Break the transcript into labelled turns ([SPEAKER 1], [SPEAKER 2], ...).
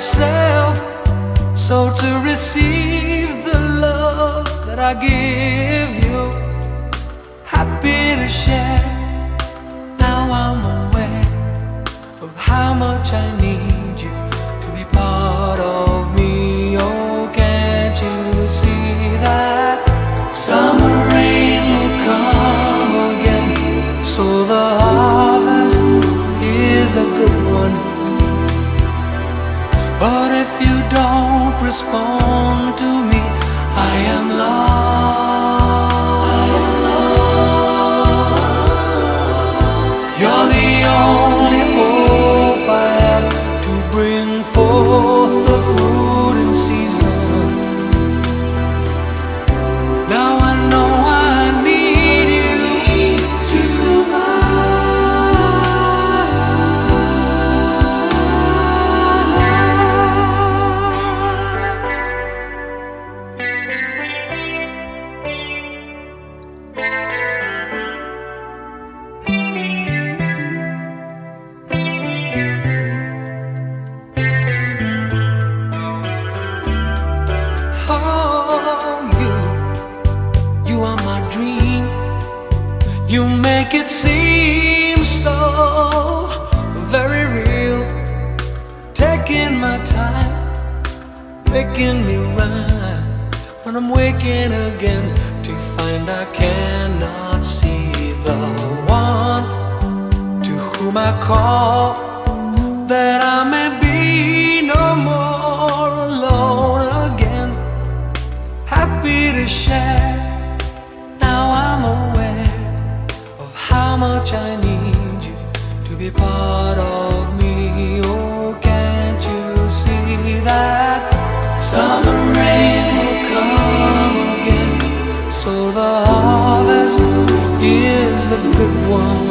[SPEAKER 1] yourself, so to receive the love that I give you, happy to share. Now I'm aware of how much I need you to be part of me. Oh, can't you see that summer rain will come again? So the harvest is a good one. But if you don't respond to me, I am lost. You're the only hope I have to bring forth the fruit in season. Now I know I need you to survive. You make it seem so very real, taking my time, making me rhyme when I'm waking again to find I cannot see the one to whom I call, that I may be no more alone again, happy to share. Now I'm aware how much I need you to be part of me. Oh, can't you see that summer rain will come again? So the harvest is a good one.